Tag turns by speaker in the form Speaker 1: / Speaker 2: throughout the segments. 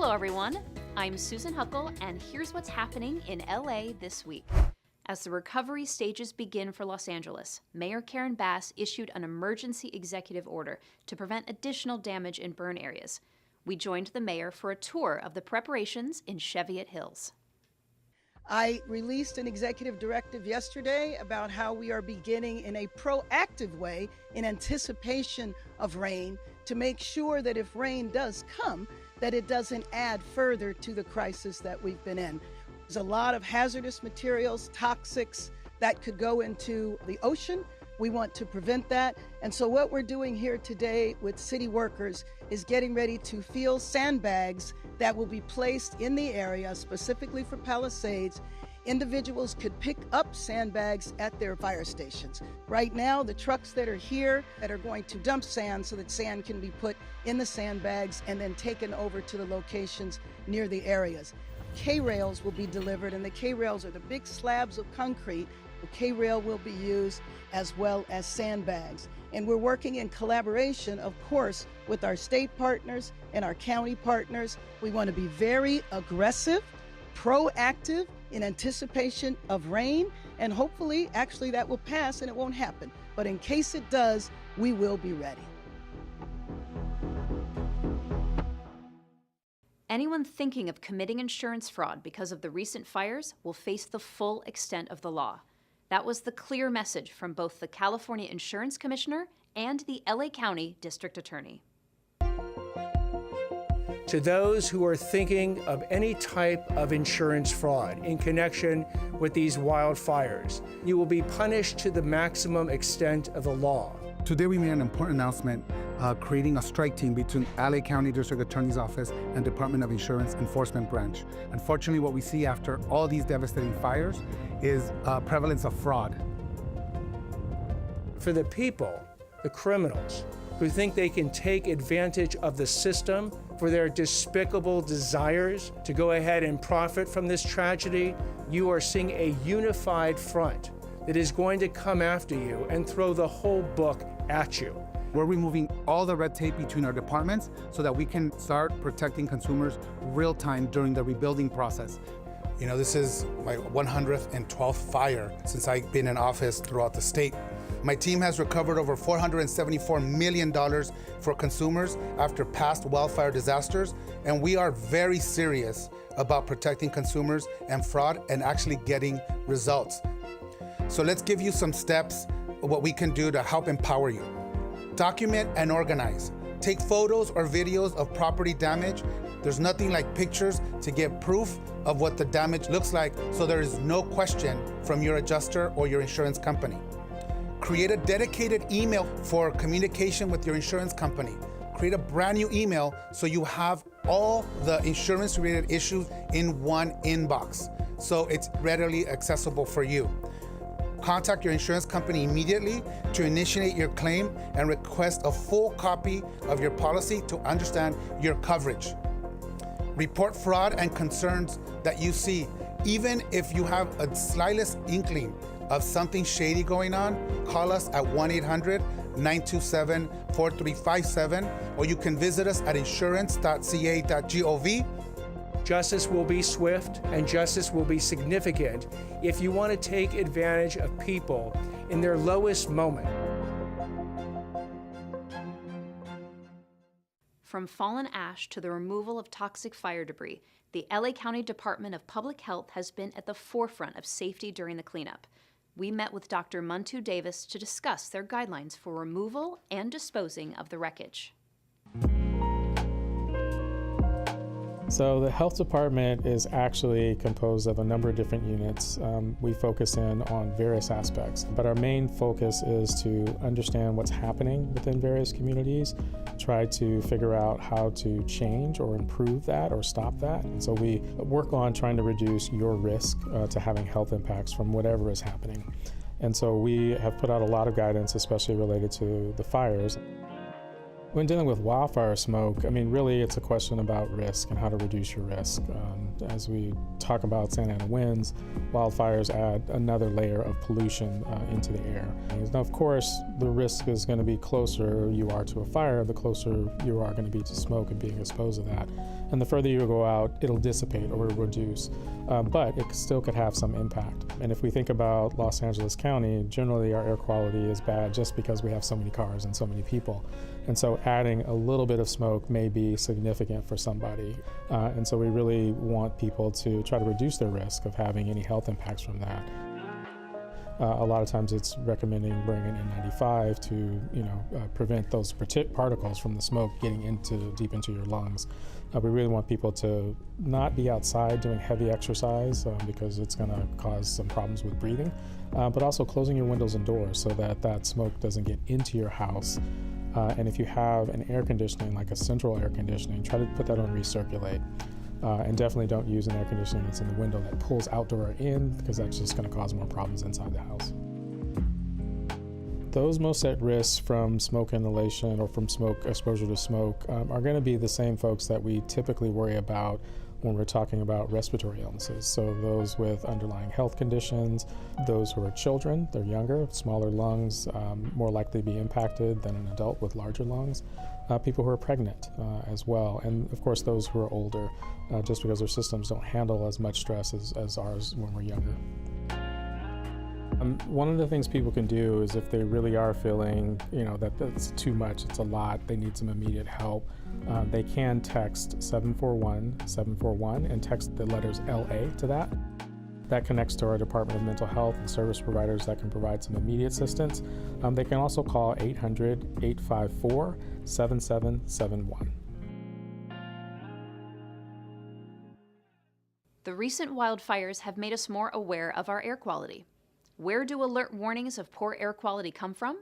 Speaker 1: Hello, everyone. I'm Susan Huckle, and here's what's happening in LA this week. As the recovery stages begin for Los Angeles, Mayor Karen Bass issued an emergency executive order to prevent additional damage in burn areas. We joined the mayor for a tour of the preparations in Cheviot Hills.
Speaker 2: I released an executive directive yesterday about how we are beginning in a proactive way in anticipation of rain to make sure that if rain does come, that it doesn't add further to the crisis that we've been in. There's a lot of hazardous materials, toxics that could go into the ocean. We want to prevent that. And so what we're doing here today with city workers is getting ready to fill sandbags that will be placed in the area specifically for Palisades. Individuals could pick up sandbags at their fire stations. Right now, the trucks that are here that are going to dump sand so that sand can be put in the sandbags and then taken over to the locations near the areas. K-rails will be delivered, and the K-rails are the big slabs of concrete. The K-rail will be used as well as sandbags. And we're working in collaboration, of course, with our state partners and our county partners. We want to be very aggressive, proactive in anticipation of rain, and hopefully, actually, that will pass and it won't happen. But in case it does, we will be ready.
Speaker 1: Anyone thinking of committing insurance fraud because of the recent fires will face the full extent of the law. That was the clear message from both the California Insurance Commissioner and the LA County District Attorney.
Speaker 3: To those who are thinking of any type of insurance fraud in connection with these wildfires, you will be punished to the maximum extent of the law.
Speaker 4: Today we made an important announcement creating a strike team between LA County District Attorney's Office and Department of Insurance Enforcement Branch. Unfortunately, what we see after all these devastating fires is prevalence of fraud.
Speaker 3: For the people, the criminals, who think they can take advantage of the system for their despicable desires to go ahead and profit from this tragedy, you are seeing a unified front that is going to come after you and throw the whole book at you.
Speaker 4: We're removing all the red tape between our departments so that we can start protecting consumers real time during the rebuilding process.
Speaker 5: You know, this is my 112th fire since I've been in office throughout the state. My team has recovered over $474 million for consumers after past wildfire disasters, and we are very serious about protecting consumers and fraud and actually getting results. So let's give you some steps of what we can do to help empower you. Document and organize. Take photos or videos of property damage. There's nothing like pictures to get proof of what the damage looks like, so there is no question from your adjuster or your insurance company. Create a dedicated email for communication with your insurance company. Create a brand new email so you have all the insurance-related issues in one inbox, so it's readily accessible for you. Contact your insurance company immediately to initiate your claim and request a full copy of your policy to understand your coverage. Report fraud and concerns that you see. Even if you have a slightest inkling of something shady going on, call us at 1-800-927-4357, or you can visit us at insurance.ca.gov.
Speaker 3: Justice will be swift and justice will be significant if you want to take advantage of people in their lowest moment.
Speaker 1: From fallen ash to the removal of toxic fire debris, the LA County Department of Public Health has been at the forefront of safety during the cleanup. We met with Dr. Muntu Davis to discuss their guidelines for removal and disposing of the wreckage.
Speaker 6: So the health department is actually composed of a number of different units. We focus in on various aspects, but our main focus is to understand what's happening within various communities, try to figure out how to change or improve that or stop that. And so we work on trying to reduce your risk to having health impacts from whatever is happening. And so we have put out a lot of guidance, especially related to the fires. When dealing with wildfire smoke, I mean, really it's a question about risk and how to reduce your risk. As we talk about Santa Ana winds, wildfires add another layer of pollution into the air. Now, of course, the risk is going to be closer you are to a fire, the closer you are going to be to smoke and being exposed to that. And the further you go out, it'll dissipate or reduce, but it still could have some impact. And if we think about Los Angeles County, generally our air quality is bad just because we have so many cars and so many people. And so adding a little bit of smoke may be significant for somebody. And so we really want people to try to reduce their risk of having any health impacts from that. A lot of times it's recommending wearing an N95 to prevent those particles from the smoke getting deep into your lungs. We really want people to not be outside doing heavy exercise because it's going to cause some problems with breathing, but also closing your windows and doors so that that smoke doesn't get into your house. And if you have an air conditioning, like a central air conditioning, try to put that on recirculate. And definitely don't use an air conditioning that's in the window that pulls outdoor air in, because that's just going to cause more problems inside the house. Those most at risk from smoke inhalation or from smoke exposure to smoke are going to be the same folks that we typically worry about when we're talking about respiratory illnesses. So those with underlying health conditions, those who are children, they're younger, smaller lungs, more likely to be impacted than an adult with larger lungs. People who are pregnant as well, and of course those who are older, just because their systems don't handle as much stress as ours when we're younger. One of the things people can do is if they really are feeling, that that's too much, it's a lot, they need some immediate help, they can text 741-741 and text the letters LA to that. That connects to our Department of Mental Health and service providers that can provide some immediate assistance. They can also call 800-854-7771.
Speaker 1: The recent wildfires have made us more aware of our air quality. Where do alert warnings of poor air quality come from?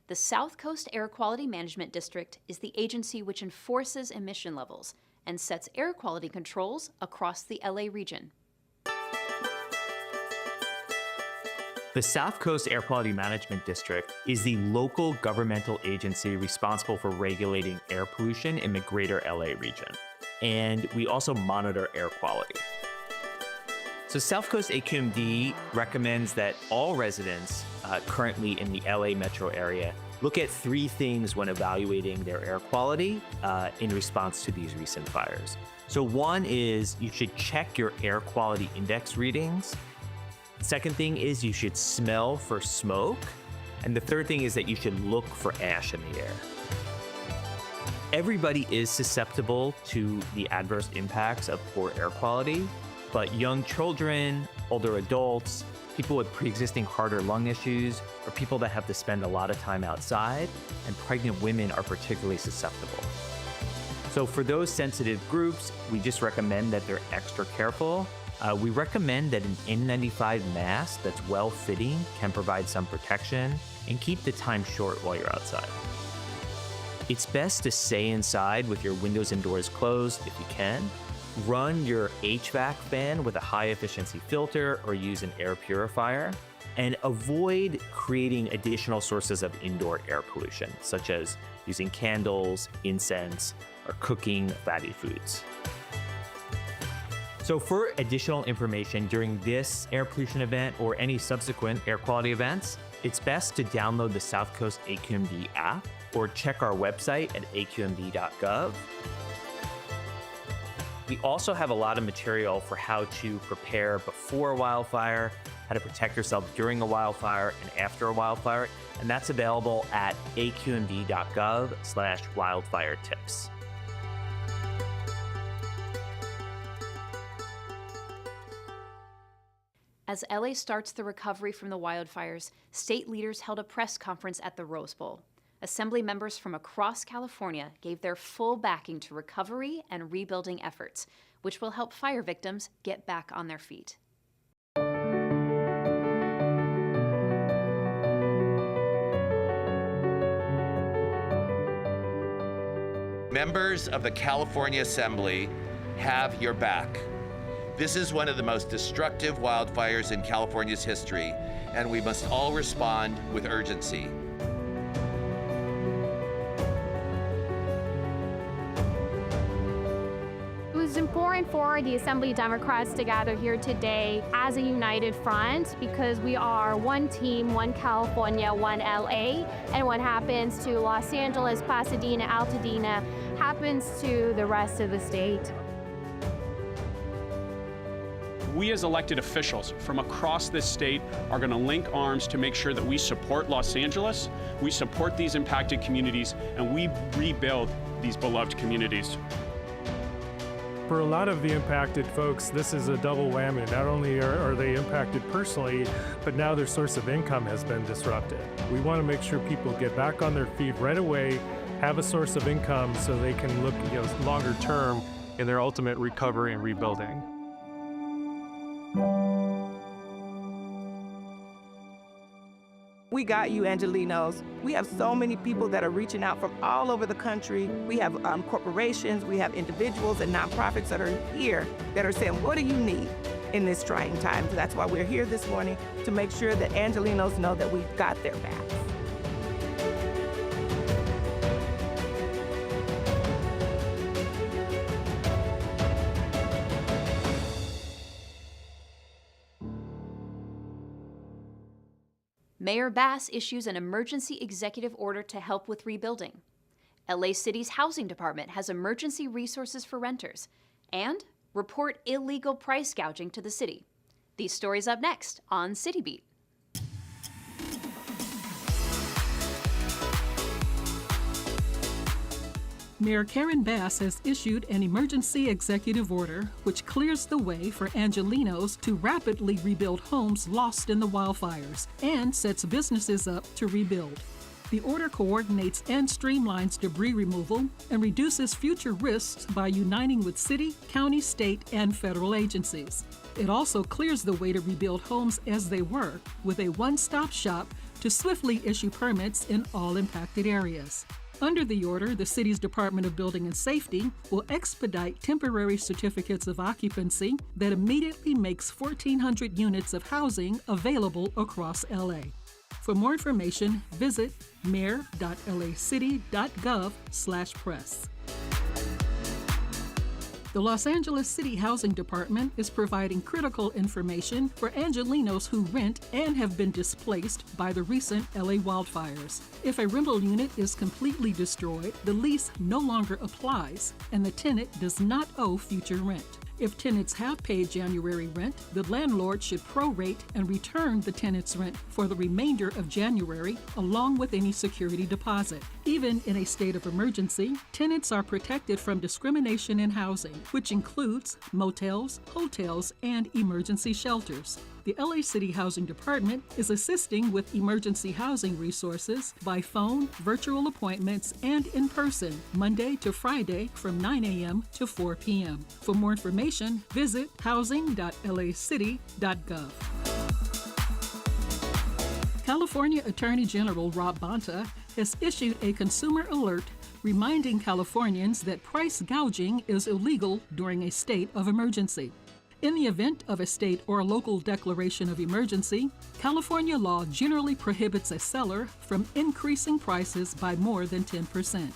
Speaker 1: The South Coast Air Quality Management District is the agency which enforces emission levels and sets air quality controls across the LA region.
Speaker 7: The South Coast Air Quality Management District is the local governmental agency responsible for regulating air pollution in the greater LA region. And we also monitor air quality. So South Coast AQMD recommends that all residents currently in the LA metro area look at 3 things when evaluating their air quality in response to these recent fires. So one is you should check your air quality index readings. Second thing is you should smell for smoke. And the third thing is that you should look for ash in the air. Everybody is susceptible to the adverse impacts of poor air quality, but young children, older adults, people with pre-existing heart or lung issues, or people that have to spend a lot of time outside, and pregnant women are particularly susceptible. So for those sensitive groups, we just recommend that they're extra careful. We recommend that an N95 mask that's well-fitting can provide some protection and keep the time short while you're outside. It's best to stay inside with your windows and doors closed if you can. Run your HVAC fan with a high-efficiency filter or use an air purifier, and avoid creating additional sources of indoor air pollution, such as using candles, incense, or cooking fatty foods. So for additional information during this air pollution event or any subsequent air quality events, it's best to download the South Coast AQMD app or check our website at aqmd.gov. We also have a lot of material for how to prepare before a wildfire, how to protect yourself during a wildfire and after a wildfire, and that's available at aqmd.gov/wildfire tips.
Speaker 1: As LA starts the recovery from the wildfires, state leaders held a press conference at the Rose Bowl. Assembly members from across California gave their full backing to recovery and rebuilding efforts, which will help fire victims get back on their feet.
Speaker 8: Members of the California Assembly have your back. This is one of the most destructive wildfires in California's history, and we must all respond with urgency.
Speaker 9: It's important for the Assembly Democrats to gather here today as a united front because we are one team, one California, one LA, and what happens to Los Angeles, Pasadena, Altadena happens to the rest of the state.
Speaker 10: We as elected officials from across this state are going to link arms to make sure that we support Los Angeles, we support these impacted communities, and we rebuild these beloved communities.
Speaker 11: For a lot of the impacted folks, this is a double whammy. Not only are they impacted personally, but now their source of income has been disrupted. We want to make sure people get back on their feet right away, have a source of income so they can look longer term in their ultimate recovery and rebuilding.
Speaker 12: We got you, Angelenos. We have so many people that are reaching out from all over the country. We have corporations, we have individuals and nonprofits that are here that are saying, what do you need in this trying time? So that's why we're here this morning, to make sure that Angelenos know that we've got their backs.
Speaker 1: Mayor Bass issues an emergency executive order to help with rebuilding. LA City's housing department has emergency resources for renters and report illegal price gouging to the city. These stories up next on City Beat.
Speaker 13: Mayor Karen Bass has issued an emergency executive order which clears the way for Angelenos to rapidly rebuild homes lost in the wildfires and sets businesses up to rebuild. The order coordinates and streamlines debris removal and reduces future risks by uniting with city, county, state, and federal agencies. It also clears the way to rebuild homes as they were, with a one-stop shop to swiftly issue permits in all impacted areas. Under the order, the city's Department of Building and Safety will expedite temporary certificates of occupancy that immediately makes 1,400 units of housing available across LA. For more information, visit mayor.lacity.gov/press. The Los Angeles City Housing Department is providing critical information for Angelenos who rent and have been displaced by the recent LA wildfires. If a rental unit is completely destroyed, the lease no longer applies and the tenant does not owe future rent. If tenants have paid January rent, the landlord should prorate and return the tenant's rent for the remainder of January, along with any security deposit. Even in a state of emergency, tenants are protected from discrimination in housing, which includes motels, hotels, and emergency shelters. The LA City Housing Department is assisting with emergency housing resources by phone, virtual appointments, and in person, Monday to Friday from 9 a.m. to 4 p.m. For more information, visit housing.lacity.gov. California Attorney General Rob Bonta has issued a consumer alert reminding Californians that price gouging is illegal during a state of emergency. In the event of a state or local declaration of emergency, California law generally prohibits a seller from increasing prices by more than 10%.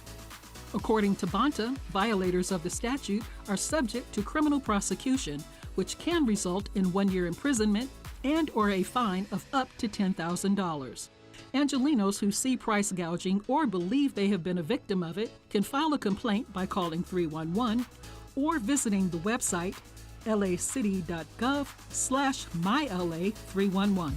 Speaker 13: According to Bonta, violators of the statute are subject to criminal prosecution, which can result in 1-year imprisonment and/or a fine of up to $10,000. Angelenos who see price gouging or believe they have been a victim of it can file a complaint by calling 311 or visiting the website lacity.gov/myla311.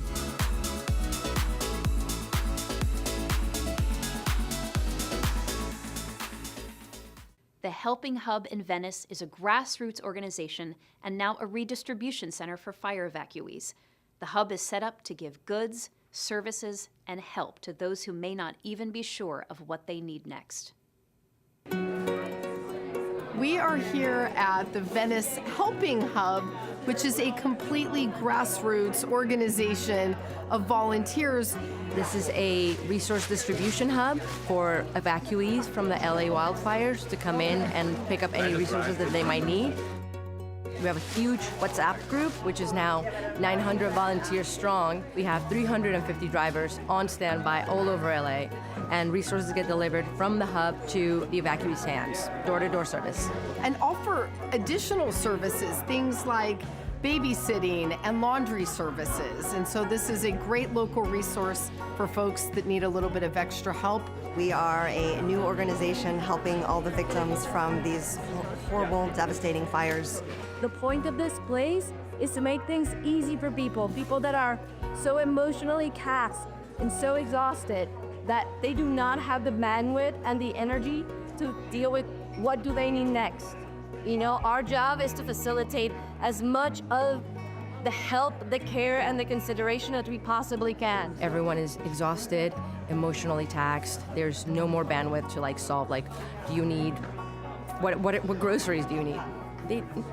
Speaker 1: The Helping Hub in Venice is a grassroots organization and now a redistribution center for fire evacuees. The hub is set up to give goods, services, and help to those who may not even be sure of what they need next.
Speaker 14: We are here at the Venice Helping Hub, which is a completely grassroots organization of volunteers.
Speaker 15: This is a resource distribution hub for evacuees from the LA wildfires to come in and pick up any resources that they might need. We have a huge WhatsApp group, which is now 900 volunteers strong. We have 350 drivers on standby all over LA, and resources get delivered from the hub to the evacuees' hands, door-to-door service.
Speaker 14: And offer additional services, things like babysitting and laundry services. And so this is a great local resource for folks that need a little bit of extra help.
Speaker 16: We are a new organization helping all the victims from these horrible, devastating fires.
Speaker 17: The point of this place is to make things easy for people that are so emotionally taxed and so exhausted that they do not have the bandwidth and the energy to deal with what do they need next. You know, our job is to facilitate as much of the help, the care, and the consideration that we possibly can.
Speaker 15: Everyone is exhausted, emotionally taxed. There's no more bandwidth to solve, do you need, what groceries do you need?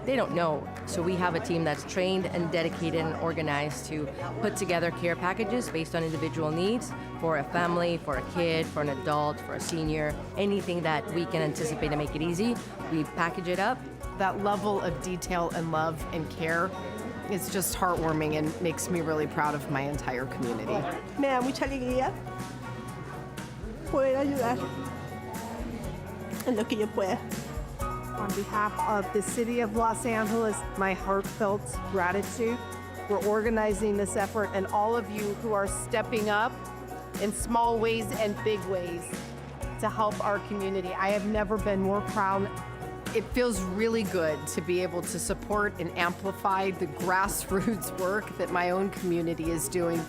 Speaker 15: They don't know. So we have a team that's trained and dedicated and organized to put together care packages based on individual needs for a family, for a kid, for an adult, for a senior, anything that we can anticipate to make it easy. We package it up.
Speaker 14: That level of detail and love and care is just heartwarming and makes me really proud of my entire community.
Speaker 18: Me da mucha alegría poder ayudar en lo que yo pueda.
Speaker 19: On behalf of the City of Los Angeles, my heartfelt gratitude. We're organizing this effort, and all of you who are stepping up in small ways and big ways to help our community. I have never been more proud.
Speaker 14: It feels really good to be able to support and amplify the grassroots work that my own community is doing.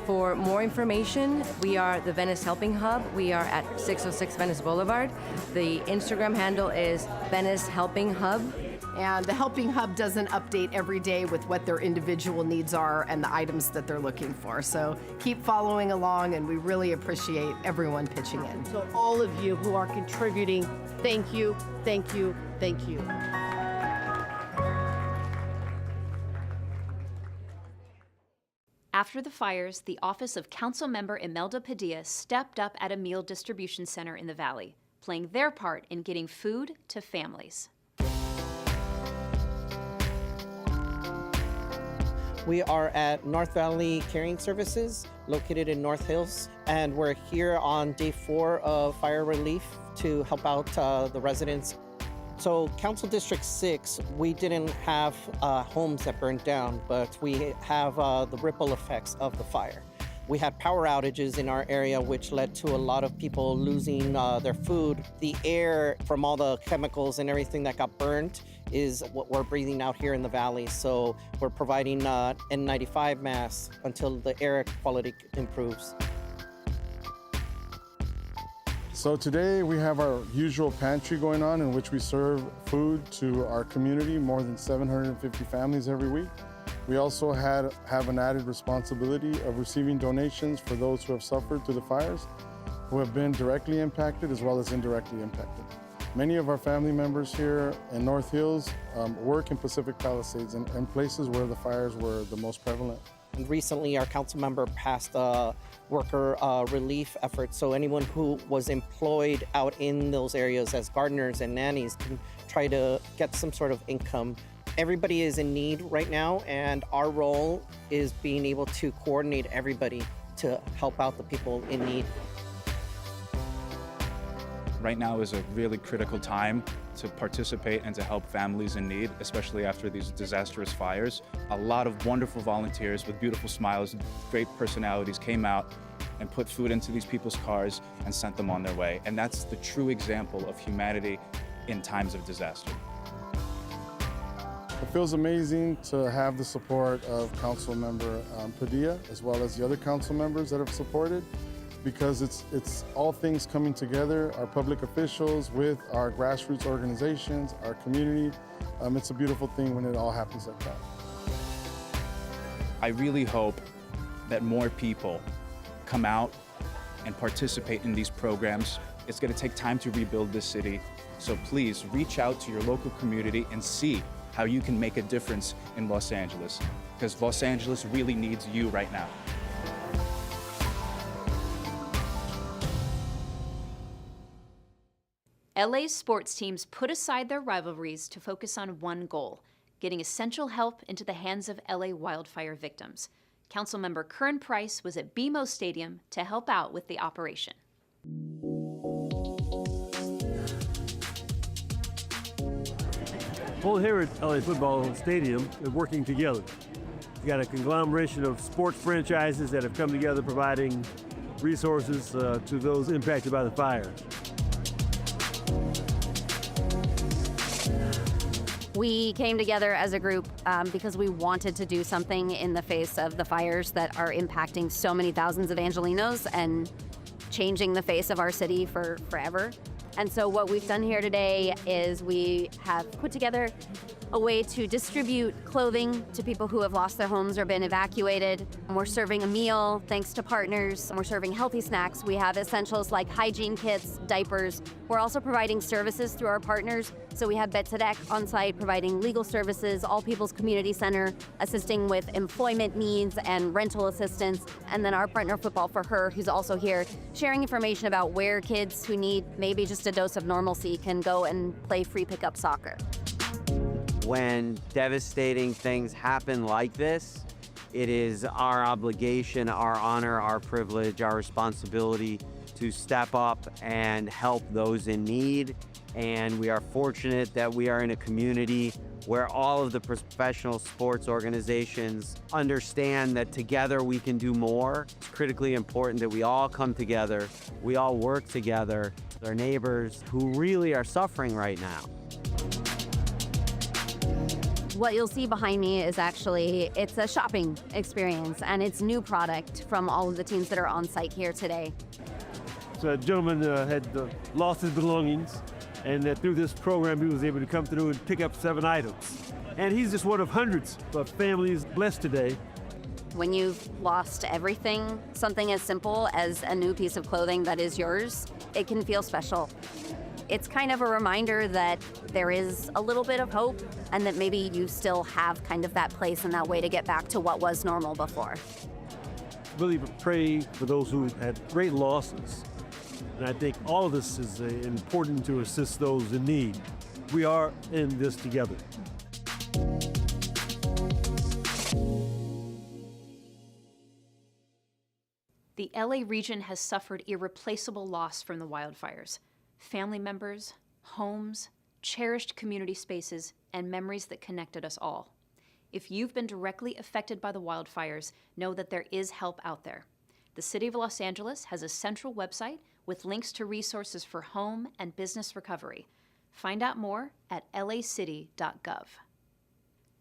Speaker 15: For more information, we are the Venice Helping Hub. We are at 606 Venice Boulevard. The Instagram handle is Venice Helping Hub.
Speaker 14: And the Helping Hub doesn't update every day with what their individual needs are and the items that they're looking for. So keep following along, and we really appreciate everyone pitching in.
Speaker 19: So all of you who are contributing, thank you, thank you, thank you.
Speaker 1: After the fires, the office of Councilmember Imelda Padilla stepped up at a meal distribution center in the Valley, playing their part in getting food to families.
Speaker 20: We are at North Valley Caring Services, located in North Hills, and we're here on day 4 of fire relief to help out the residents. So Council District 6, we didn't have homes that burned down, but we have the ripple effects of the fire. We had power outages in our area, which led to a lot of people losing their food. The air from all the chemicals and everything that got burned is what we're breathing out here in the valley. So we're providing N95 masks until the air quality improves.
Speaker 21: So today we have our usual pantry going on in which we serve food to our community, more than 750 families every week. We also have an added responsibility of receiving donations for those who have suffered through the fires, who have been directly impacted as well as indirectly impacted. Many of our family members here in North Hills work in Pacific Palisades and places where the fires were the most prevalent.
Speaker 20: And recently, our council member passed a worker relief effort, so anyone who was employed out in those areas as gardeners and nannies can try to get some sort of income. Everybody is in need right now, and our role is being able to coordinate everybody to help out the people in need.
Speaker 22: Right now is a really critical time to participate and to help families in need, especially after these disastrous fires. A lot of wonderful volunteers with beautiful smiles, great personalities came out and put food into these people's cars and sent them on their way. And that's the true example of humanity in times of disaster.
Speaker 21: It feels amazing to have the support of Councilmember Padilla, as well as the other council members that have supported, because it's all things coming together, our public officials with our grassroots organizations, our community. It's a beautiful thing when it all happens like that.
Speaker 22: I really hope that more people come out and participate in these programs. It's going to take time to rebuild this city, so please reach out to your local community and see how you can make a difference in Los Angeles, because Los Angeles really needs you right now.
Speaker 1: LA's sports teams put aside their rivalries to focus on one goal: getting essential help into the hands of LA wildfire victims. Councilmember Curran Price was at BMO Stadium to help out with the operation.
Speaker 2: Well, here at LA Football Stadium, they're working together. You got a conglomeration of sports franchises that have come together providing resources to those impacted by the fire.
Speaker 4: We came together as a group because we wanted to do something in the face of the fires that are impacting so many thousands of Angelenos and changing the face of our city for forever. And so what we've done here today is we have put together a way to distribute clothing to people who have lost their homes or been evacuated. And we're serving a meal thanks to partners. And we're serving healthy snacks. We have essentials like hygiene kits, diapers. We're also providing services through our partners. So we have Betzedek on site providing legal services, All People's Community Center assisting with employment needs and rental assistance, and then our partner Football for Her, who's also here, sharing information about where kids who need maybe just a dose of normalcy can go and play free pickup soccer.
Speaker 23: When devastating things happen like this, it is our obligation, our honor, our privilege, our responsibility to step up and help those in need. And we are fortunate that we are in a community where all of the professional sports organizations understand that together we can do more. It's critically important that we all come together, we all work together, with our neighbors who really are suffering right now.
Speaker 4: What you'll see behind me is actually, it's a shopping experience and it's new product from all of the teams that are on site here today.
Speaker 2: So a gentleman had lost his belongings, and through this program he was able to come through and pick up 7 items. And he's just one of hundreds of families blessed today.
Speaker 4: When you've lost everything, something as simple as a new piece of clothing that is yours, it can feel special. It's kind of a reminder that there is a little bit of hope and that maybe you still have kind of that place and that way to get back to what was normal before.
Speaker 2: Really pray for those who had great losses. And I think all of this is important to assist those in need. We are in this together.
Speaker 1: The LA region has suffered irreplaceable loss from the wildfires. Family members, homes, cherished community spaces, and memories that connected us all. If you've been directly affected by the wildfires, know that there is help out there. The City of Los Angeles has a central website with links to resources for home and business recovery. Find out more at lacity.gov.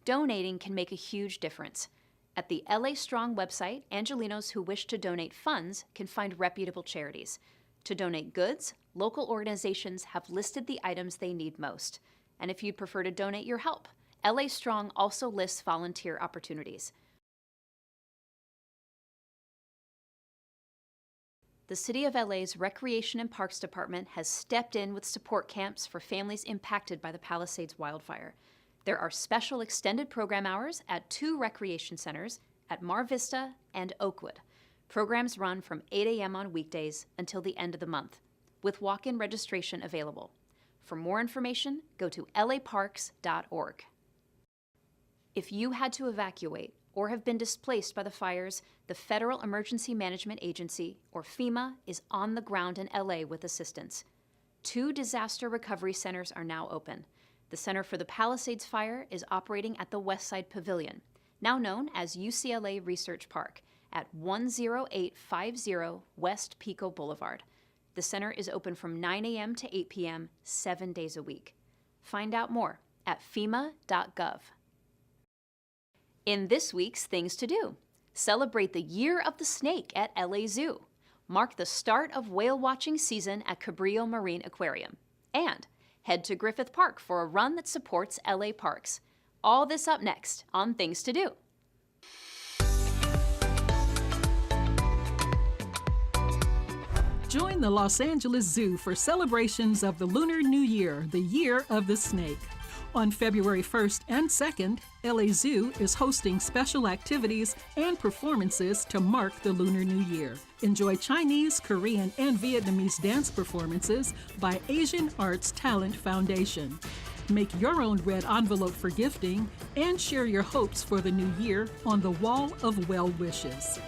Speaker 1: Donating can make a huge difference. At the LA Strong website, Angelenos who wish to donate funds can find reputable charities. To donate goods, local organizations have listed the items they need most. And if you'd prefer to donate your help, LA Strong also lists volunteer opportunities. The City of LA's Recreation and Parks Department has stepped in with support camps for families impacted by the Palisades wildfire. There are special extended program hours at 2 recreation centers at Mar Vista and Oakwood. Programs run from 8 a.m. on weekdays until the end of the month, with walk-in registration available. For more information, go to laparks.org. If you had to evacuate or have been displaced by the fires, the Federal Emergency Management Agency, or FEMA, is on the ground in LA with assistance. 2 disaster recovery centers are now open. The Center for the Palisades Fire is operating at the Westside Pavilion, now known as UCLA Research Park, at 10850 West Pico Boulevard. The center is open from 9 a.m. to 8 p.m. 7 days a week. Find out more at fema.gov. In this week's Things to Do, celebrate the Year of the Snake at LA Zoo, mark the start of whale watching season at Cabrillo Marine Aquarium, and head to Griffith Park for a run that supports LA Parks. All this up next on Things to Do.
Speaker 13: Join the Los Angeles Zoo for celebrations of the Lunar New Year, the Year of the Snake. On February 1st and 2nd, LA Zoo is hosting special activities and performances to mark the Lunar New Year. Enjoy Chinese, Korean, and Vietnamese dance performances by Asian Arts Talent Foundation. Make your own red envelope for gifting and share your hopes for the new year on the Wall of Well Wishes.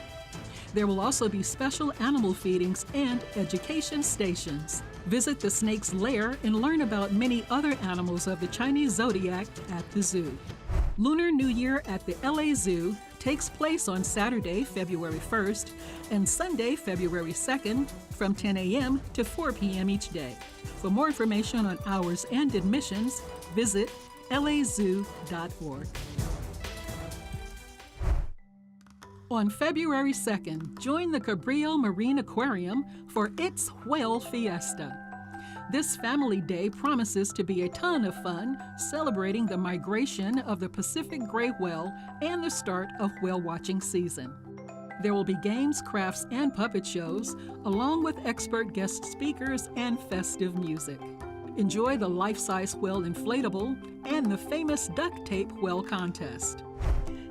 Speaker 13: There will also be special animal feedings and education stations. Visit the snake's lair and learn about many other animals of the Chinese zodiac at the zoo. Lunar New Year at the LA Zoo takes place on Saturday, February 1st and Sunday, February 2nd from 10 a.m. to 4 p.m. each day. For more information on hours and admissions, visit lazoo.org. On February 2nd, join the Cabrillo Marine Aquarium for its Whale Fiesta. This family day promises to be a ton of fun, celebrating the migration of the Pacific gray whale and the start of whale watching season. There will be games, crafts, and puppet shows, along with expert guest speakers and festive music. Enjoy the life-size whale inflatable and the famous duct tape whale contest.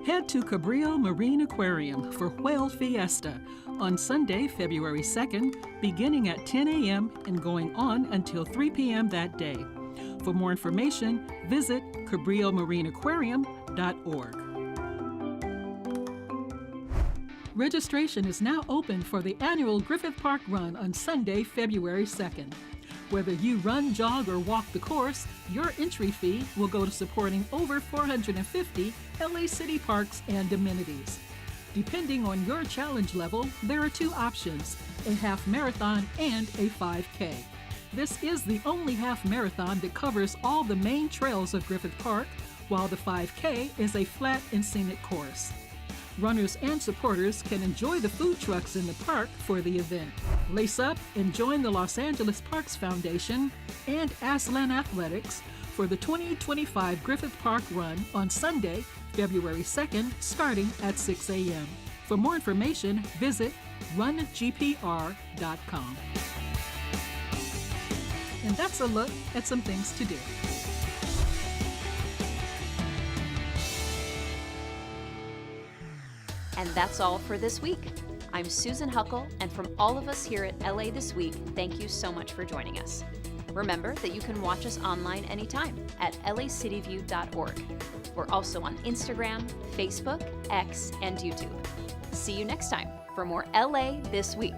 Speaker 13: Head to Cabrillo Marine Aquarium for Whale Fiesta on Sunday, February 2nd, beginning at 10 a.m. and going on until 3 p.m. that day. For more information, visit CabrilloMarineAquarium.org. Registration is now open for the annual Griffith Park Run on Sunday, February 2nd. Whether you run, jog, or walk the course, your entry fee will go to supporting over 450 LA City parks and amenities. Depending on your challenge level, there are two options, a half marathon and a 5K. This is the only half marathon that covers all the main trails of Griffith Park, while the 5K is a flat and scenic course. Runners and supporters can enjoy the food trucks in the park for the event. Lace up and join the Los Angeles Parks Foundation and Aslan Athletics for the 2025 Griffith Park Run on Sunday, February 2nd, starting at 6 a.m. For more information, visit rungpr.com. And that's a look at some things to do.
Speaker 1: And that's all for this week. I'm Susan Huckle, and from all of us here at LA This Week, thank you so much for joining us. Remember that you can watch us online anytime at lacityview.org. We're also on Instagram, Facebook, X, and YouTube. See you next time for more LA This Week.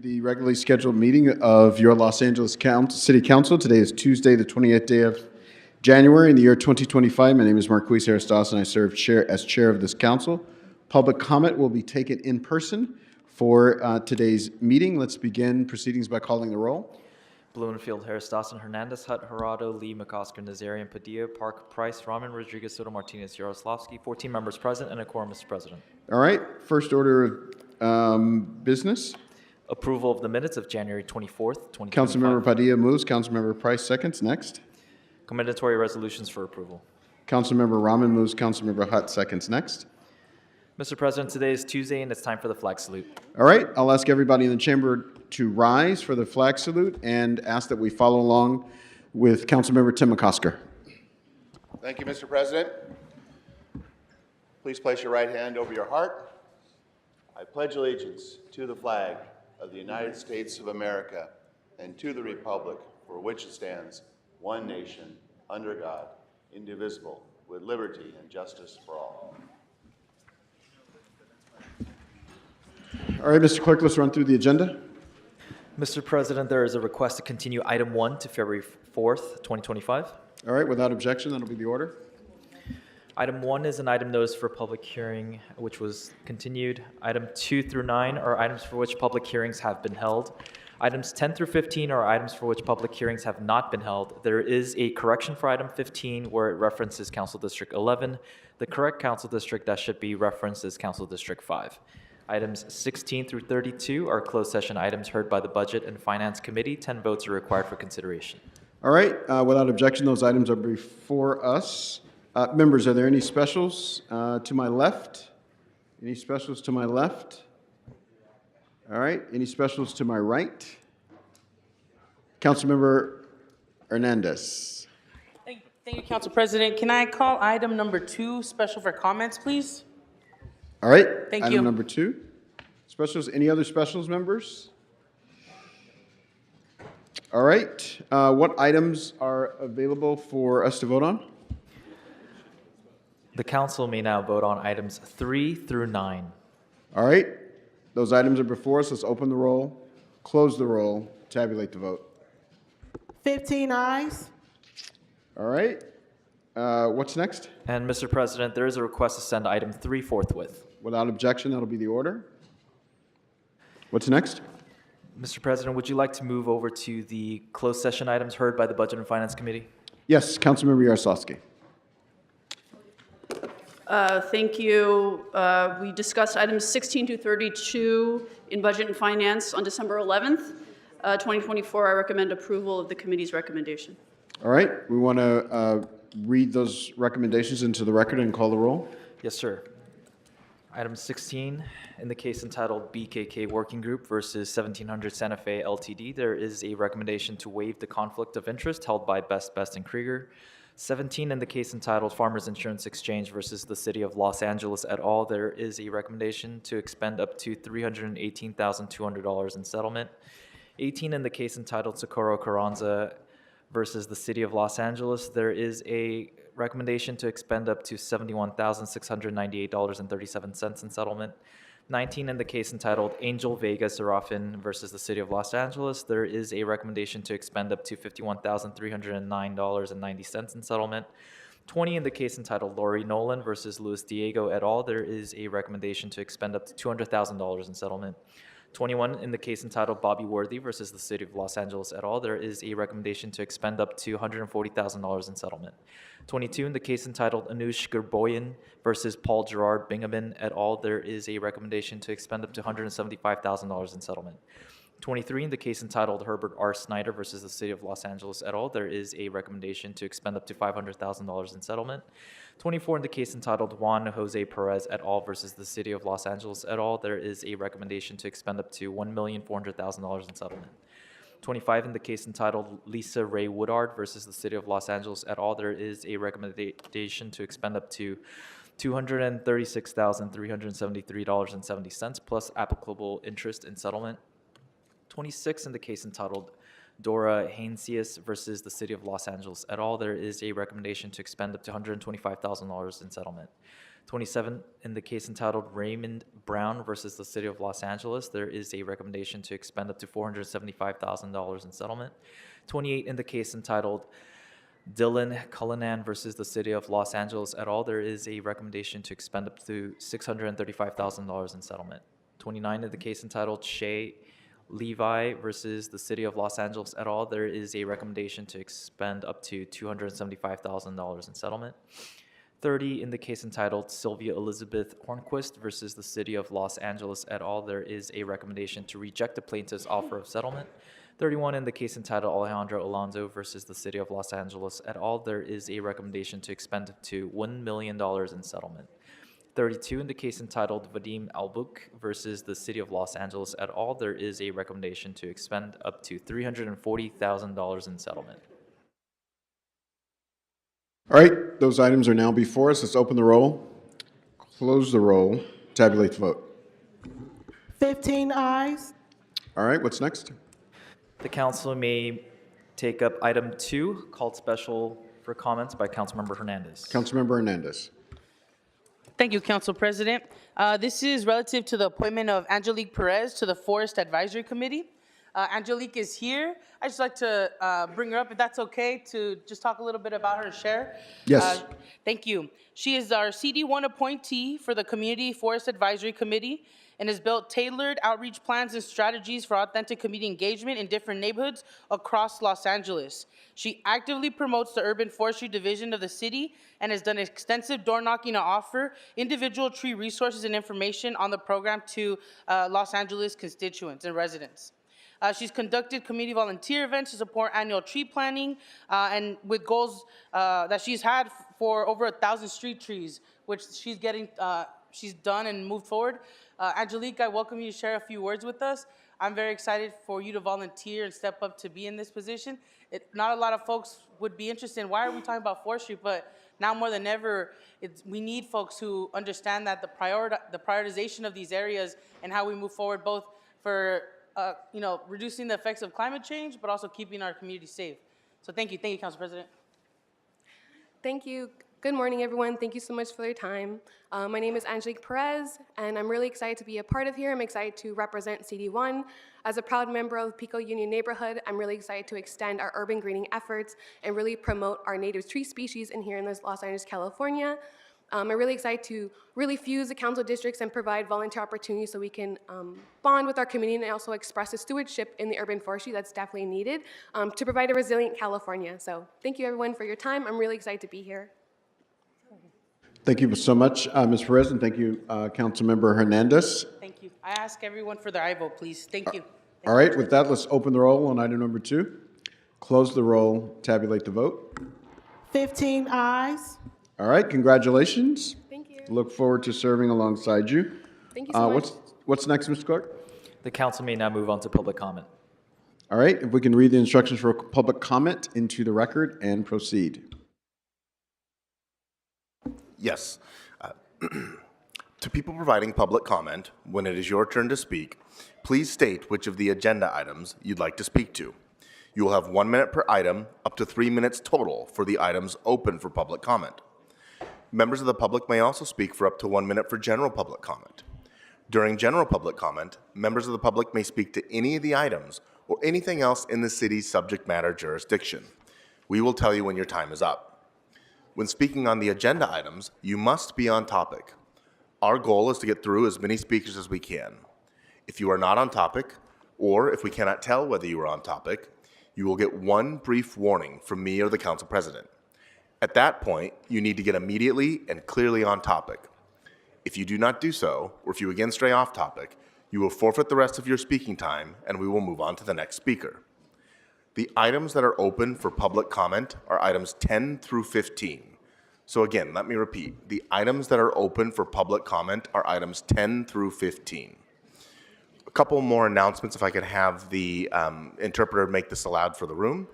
Speaker 3: The regularly scheduled meeting of your Los Angeles City Council. Today is Tuesday, the 28th day of January in the year 2025. My name is Marquise Harris Dawson. I serve as chair of this council. Public comment will be taken in person for today's meeting. Let's begin proceedings by calling the roll.
Speaker 5: Bloomfield, Harris, Dawson, Hernandez, Hutt, Gerardo, Lee, McOsker, Nazarian, Padilla, Park, Price, Rahman, Rodriguez, Soto, Martinez, Yaroslavsky. 14 members present and a quorum, Mr. President.
Speaker 3: All right. First order of business.
Speaker 5: Approval of the minutes of January 24th, 2025.
Speaker 3: Councilmember Padilla moves. Councilmember Price seconds. Next.
Speaker 5: Commendatory resolutions for approval.
Speaker 3: Councilmember Rahman moves. Councilmember Hutt seconds. Next.
Speaker 5: Mr. President, today is Tuesday and it's time for the flag salute.
Speaker 3: All right. I'll ask everybody in the chamber to rise for the flag salute and ask that we follow along with Councilmember Tim McOsker.
Speaker 6: Thank you, Mr. President. Please place your right hand over your heart. I pledge allegiance to the flag of the United States of America and to the republic for which it stands, one nation, under God, indivisible, with liberty and justice for all.
Speaker 3: All right, Mr. Clerk, let's run through the agenda.
Speaker 5: Mr. President, there is a request to continue item 1 to February 4th, 2025.
Speaker 3: All right, without objection, that'll be the order.
Speaker 5: Item 1 is an item notice for public hearing, which was continued. Item 2 through 9 are items for which public hearings have been held. Items 10 through 15 are items for which public hearings have not been held. There is a correction for item 15 where it references Council District 11. The correct Council District that should be referenced is Council District 5. Items 16 through 32 are closed session items heard by the Budget and Finance Committee. 10 votes are required for consideration.
Speaker 3: All right, without objection, those items are before us. Members, are there any specials to my left? Any specials to my left? All right, any specials to my right? Councilmember Hernandez.
Speaker 24: Thank you, Council President. Can I call item number 2 special for comments, please?
Speaker 3: All right,
Speaker 24: Thank
Speaker 3: item
Speaker 24: you.
Speaker 3: number 2. Specials, any other specials, members? All right, what items are available for us to vote on?
Speaker 5: The council may now vote on items 3 through 9.
Speaker 3: All right, those items are before us. Let's open the roll, close the roll, tabulate the vote.
Speaker 18: 15 ayes.
Speaker 3: All right, what's next?
Speaker 5: And Mr. President, there is a request to send item 3 forthwith.
Speaker 3: Without objection, that'll be the order. What's next?
Speaker 5: Mr. President, would you like to move over to the closed session items heard by the Budget and Finance Committee?
Speaker 3: Yes, Councilmember Yaroslavsky.
Speaker 7: Thank you. We discussed items 16 to 32 in Budget and Finance on December 11th, 2024. I recommend approval of the committee's recommendation.
Speaker 3: All right, we want to read those recommendations into the record and call the roll.
Speaker 5: Yes, sir. Item 16, in the case entitled BKK Working Group versus 1700 Santa Fe LTD, there is a recommendation to waive the conflict of interest held by Best and Krieger. 17, in the case entitled Farmers Insurance Exchange versus the City of Los Angeles et al., there is a recommendation to expend up to $318,200 in settlement. 18, in the case entitled Socorro Carranza versus the City of Los Angeles, there is a recommendation to expend up to $71,698.37 in settlement. 19, in the case entitled Angel Vega Serafin versus the City of Los Angeles, there is a recommendation to expend up to $51,309.90 in settlement. 20, in the case entitled Lori Nolan versus Luis Diego et al., there is a recommendation to expend up to $200,000 in settlement. 21, in the case entitled Bobby Worthy versus the City of Los Angeles et al., there is a recommendation to expend up to $140,000 in settlement. 22, in the case entitled Anush Gerboyan versus Paul Gerard Bingaman et al., there is a recommendation to expend up to $175,000 in settlement. 23, in the case entitled Herbert R. Snyder versus the City of Los Angeles et al., there is a recommendation to expend up to $500,000 in settlement. 24, in the case entitled Juan Jose Perez et al. Versus the City of Los Angeles et al., there is a recommendation to expend up to $1,400,000 in settlement. 25, in the case entitled Lisa Ray Woodard versus the City of Los Angeles et al., there is a recommendation to expend up to $236,373.70 plus applicable interest in settlement. 26, in the case entitled Dora Heinsius versus the City of Los Angeles et al., there is a recommendation to expend up to $125,000 in settlement. 27, in the case entitled Raymond Brown versus the City of Los Angeles, there is a recommendation to expend up to $475,000 in settlement. 28, in the case entitled Dylan Cullinan versus the City of Los Angeles et al., there is a recommendation to expend up to $635,000 in settlement. 29, in the case entitled Shay Levi versus the City of Los Angeles et al., there is a recommendation to expend up to $275,000 in settlement. 30, in the case entitled Sylvia Elizabeth Hornquist versus the City of Los Angeles et al., there is a recommendation to reject the plaintiff's offer of settlement. 31, in the case entitled Alejandro Alonso versus the City of Los Angeles et al., there is a recommendation to expend up to $1 million in settlement. 32, in the case entitled Vadim Albuk versus the City of Los Angeles et al., there is a recommendation to expend up to $340,000 in settlement.
Speaker 3: All right, those items are now before us. Let's open the roll, close the roll, tabulate the vote.
Speaker 18: 15 ayes.
Speaker 3: All right, what's next?
Speaker 5: The council may take up item 2, called special for comments by Councilmember Hernandez.
Speaker 3: Councilmember Hernandez.
Speaker 24: Thank you, Council President. This is relative to the appointment of Angelique Perez to the Forest Advisory Committee. Angelique is here. I'd just like to bring her up, if that's okay, to just talk a little bit about her, share.
Speaker 3: Yes.
Speaker 24: Thank you. She is our CD1 appointee for the Community Forest Advisory Committee and has built tailored outreach plans and strategies for authentic community engagement in different neighborhoods across Los Angeles. She actively promotes the urban forestry division of the city and has done extensive door knocking to offer individual tree resources and information on the program to Los Angeles constituents and residents. She's conducted community volunteer events to support annual tree planting and with goals that she's had for over 1,000 street trees, which she's done and moved forward. Angelique, I welcome you to share a few words with us. I'm very excited for you to volunteer and step up to be in this position. Not a lot of folks would be interested in why are we talking about forestry, but now more than ever, we need folks who understand that the prioritization of these areas and how we move forward, both for reducing the effects of climate change, but also keeping our community safe. So thank you, Council President.
Speaker 8: Thank you. Good morning, everyone. Thank you so much for your time. My name is Angelique Perez, and I'm really excited to be a part of here. I'm excited to represent CD1. As a proud member of Pico Union neighborhood, I'm really excited to extend our urban greening efforts and really promote our native tree species in here in Los Angeles, California. I'm really excited to really fuse the council districts and provide volunteer opportunities so we can bond with our community and also express the stewardship in the urban forestry that's definitely needed to provide a resilient California. So thank you everyone for your time. I'm really excited to be here.
Speaker 3: Thank you so much, Ms. Perez, and thank you, Councilmember Hernandez.
Speaker 24: Thank you. I ask everyone for their aye vote, please. Thank you.
Speaker 3: All right, with that, let's open the roll on item number 2. Close the roll, tabulate the vote.
Speaker 18: 15 ayes.
Speaker 3: All right, congratulations.
Speaker 8: Thank you.
Speaker 3: Look forward to serving alongside you.
Speaker 8: Thank you so much.
Speaker 3: What's next, Mr. Clark?
Speaker 5: The council may now move on to public comment.
Speaker 3: All right, if we can read the instructions for public comment into the record and proceed.
Speaker 9: Yes. To people providing public comment, when it is your turn to speak, please state which of the agenda items you'd like to speak to. You will have 1 minute per item, up to 3 minutes total for the items open for public comment. Members of the public may also speak for up to 1 minute for general public comment. During general public comment, members of the public may speak to any of the items or anything else in the city's subject matter jurisdiction. We will tell you when your time is up. When speaking on the agenda items, you must be on topic. Our goal is to get through as many speakers as we can. If you are not on topic, or if we cannot tell whether you are on topic, you will get one brief warning from me or the council president. At that point, you need to get immediately and clearly on topic. If you do not do so, or if you again stray off topic, you will forfeit the rest of your speaking time and we will move on to the next speaker. The items that are open for public comment are items 10 through 15. So again, let me repeat. The items that are open for public comment are items 10 through 15. A couple more announcements if I could have the interpreter make this aloud for the room.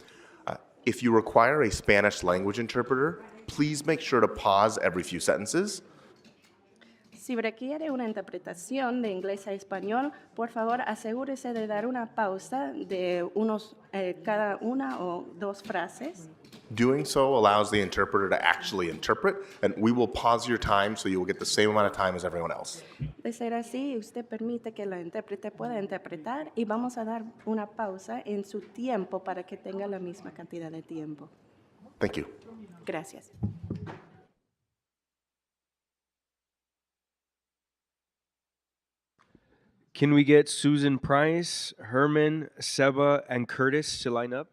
Speaker 9: If you require a Spanish language interpreter, please make sure to pause every few sentences.
Speaker 17: Si requiere una interpretación de inglés a español, por favor asegúrese de dar una pausa de cada una o dos frases.
Speaker 9: Doing so allows the interpreter to actually interpret, and we will pause your time so you will get the same amount of time as everyone else.
Speaker 17: De ser así, usted permite que la intérprete pueda interpretar y vamos a dar una pausa en su tiempo para que tenga la misma cantidad de tiempo.
Speaker 9: Thank you.
Speaker 17: Gracias.
Speaker 10: Can we get Susan Price, Herman, Seba, and Curtis to line up?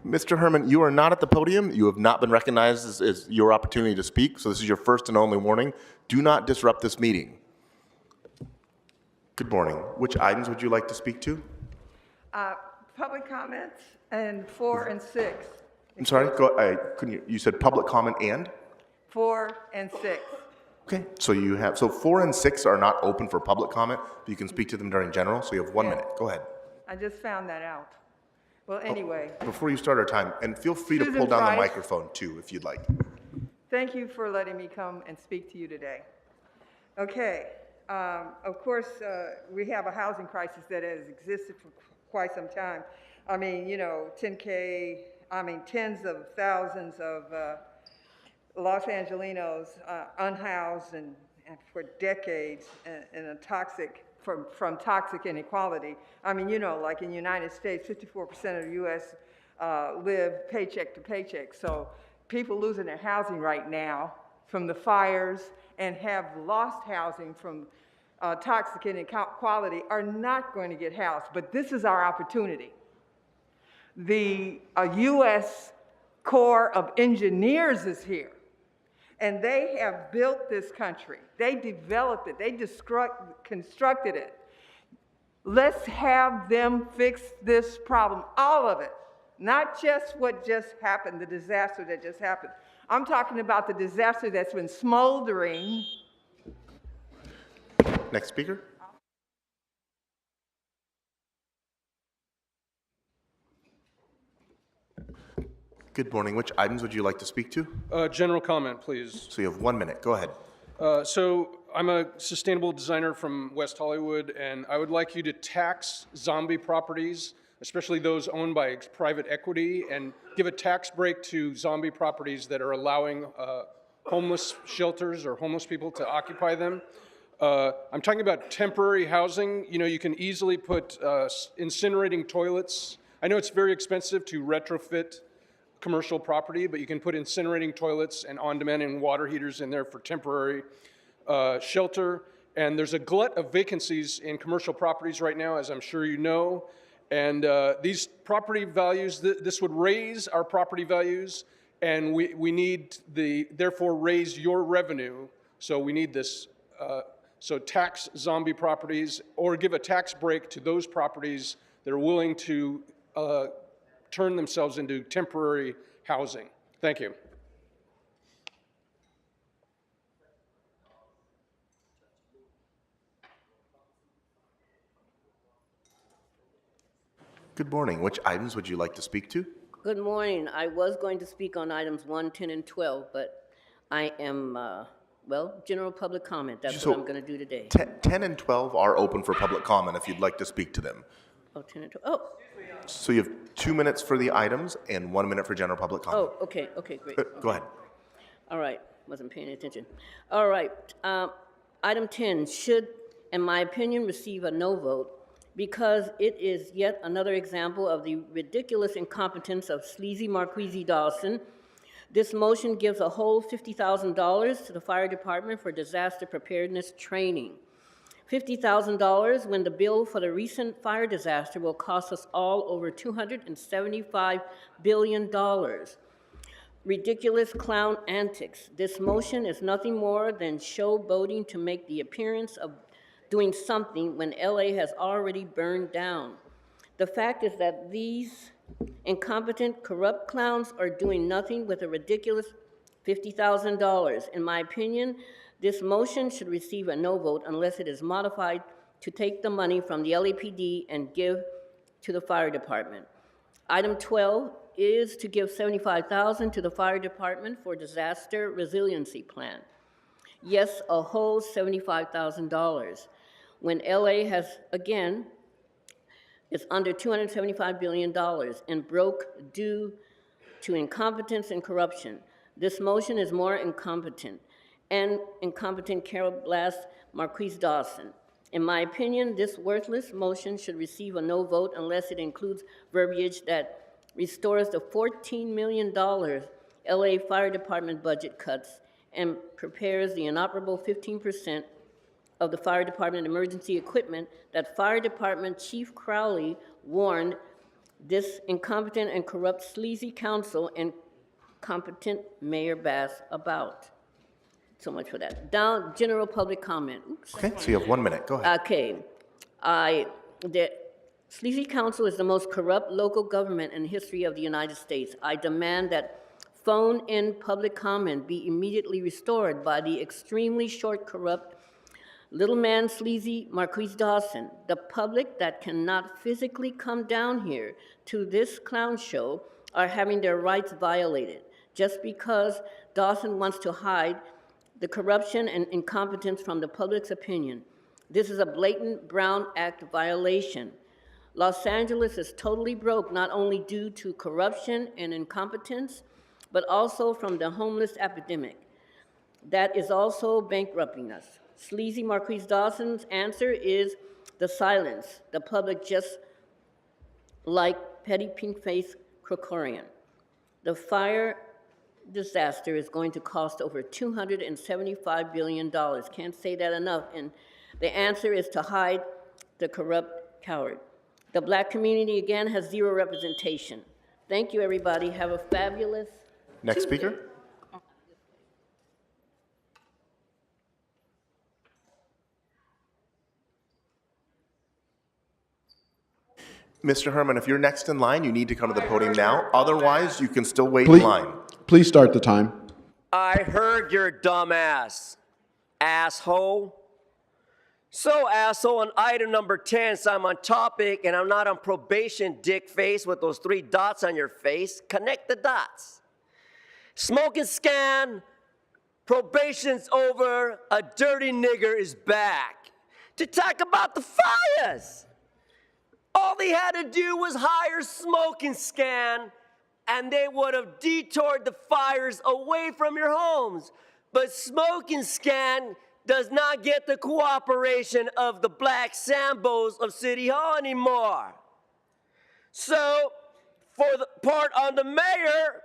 Speaker 9: Mr. Herman, you are not at the podium. You have not been recognized as your opportunity to speak, so this is your first and only warning. Do not disrupt this meeting. Good morning. Which items would you like to speak to?
Speaker 11: Public comments and 4 and 6.
Speaker 9: I'm sorry, you said public comment and?
Speaker 11: 4 and 6.
Speaker 9: Okay, so 4 and 6 are not open for public comment, but you can speak to them during general, so you have 1 minute. Go ahead.
Speaker 11: I just found that out. Well, anyway.
Speaker 9: Before you start our time, and feel free to pull down the microphone too, if you'd like.
Speaker 11: Thank you for letting me come and speak to you today. Okay, of course, we have a housing crisis that has existed for quite some time. I mean, you know, tens of thousands of Los Angelenos unhoused and for decades in a toxic, from toxic inequality. I mean, you know, like in the United States, 54% of the U.S. Live paycheck to paycheck. So people losing their housing right now from the fires and have lost housing from toxic inequality are not going to get housed. But this is our opportunity. The U.S. Corps of Engineers is here. And they have built this country. They developed it. They constructed it. Let's have them fix this problem, all of it. Not just what just happened, the disaster that just happened. I'm talking about the disaster that's been smoldering.
Speaker 9: Next speaker. Good morning. Which items would you like to speak to?
Speaker 12: General comment, please.
Speaker 9: So you have 1 minute. Go ahead.
Speaker 12: So I'm a sustainable designer from West Hollywood, and I would like you to tax zombie properties, especially those owned by private equity, and give a tax break to zombie properties that are allowing homeless shelters or homeless people to occupy them. I'm talking about temporary housing. You know, you can easily put incinerating toilets. I know it's very expensive to retrofit commercial property, but you can put incinerating toilets and on-demand and water heaters in there for temporary shelter. And there's a glut of vacancies in commercial properties right now, as I'm sure you know. And these property values, this would raise our property values, and we need therefore raise your revenue. So we need this, so tax zombie properties, or give a tax break to those properties that are willing to turn themselves into temporary housing. Thank you.
Speaker 9: Good morning. Which items would you like to speak to?
Speaker 14: Good morning. I was going to speak on items 1, 10, and 12, but I am, well, general public comment. That's what I'm going to do today.
Speaker 9: 10 and 12 are open for public comment if you'd like to speak to them.
Speaker 14: Oh, 10 and 12. Oh.
Speaker 9: So you have 2 minutes for the items and 1 minute for general public comment.
Speaker 14: Oh, okay, great.
Speaker 9: Go ahead.
Speaker 14: All right, wasn't paying attention. All right, item 10 should, in my opinion, receive a no vote because it is yet another example of the ridiculous incompetence of sleazy Marquise Dawson. This motion gives a whole $50,000 to the fire department for disaster preparedness training. $50,000 when the bill for the recent fire disaster will cost us all over $275 billion. Ridiculous clown antics. This motion is nothing more than showboating to make the appearance of doing something when LA has already burned down. The fact is that these incompetent, corrupt clowns are doing nothing with a ridiculous $50,000. In my opinion, this motion should receive a no vote unless it is modified to take the money from the LAPD and give to the fire department. Item 12 is to give $75,000 to the fire department for disaster resiliency plan. Yes, a whole $75,000. When LA has, again, is under $275 billion and broke due to incompetence and corruption. This motion is more incompetent and incompetent Carol Blast Marquise Dawson. In my opinion, this worthless motion should receive a no vote unless it includes verbiage that restores the $14 million LA Fire Department budget cuts and prepares the inoperable 15% of the fire department emergency equipment that Fire Department Chief Crowley warned this incompetent and corrupt sleazy council and competent Mayor Bass about. So much for that. Down, general public comment. Oops.
Speaker 9: Okay, so you have 1 minute. Go ahead.
Speaker 14: Okay. The sleazy council is the most corrupt local government in the history of the United States. I demand that phone-in public comment be immediately restored by the extremely short, corrupt, little man sleazy Marquise Dawson. The public that cannot physically come down here to this clown show are having their rights violated just because Dawson wants to hide the corruption and incompetence from the public's opinion. This is a blatant Brown Act violation. Los Angeles is totally broke, not only due to corruption and incompetence, but also from the homeless epidemic. That is also bankrupting us. Sleazy Marquise Dawson's answer is the silence. The public just like petty pink-faced Krikorian. The fire disaster is going to cost over $275 billion. Can't say that enough. And the answer is to hide the corrupt coward. The black community, again, has zero representation. Thank you, everybody. Have a fabulous
Speaker 9: Next
Speaker 14: Tuesday.
Speaker 9: speaker. Mr. Herman, if you're next in line, you need to come to the podium now. Otherwise, you can still wait in line.
Speaker 3: Please start the time.
Speaker 15: I heard your dumbass, asshole. So, asshole, on item number 10, so I'm on topic and I'm not on probation, dick face, with those 3 dots on your face. Connect the dots. Smoke and scan, probation's over, a dirty nigger is back. To talk about the fires. All they had to do was hire Smoke and Scan, and they would have detoured the fires away from your homes. But Smoke and Scan does not get the cooperation of the black Sambos of City Hall anymore. So, for the part on the mayor,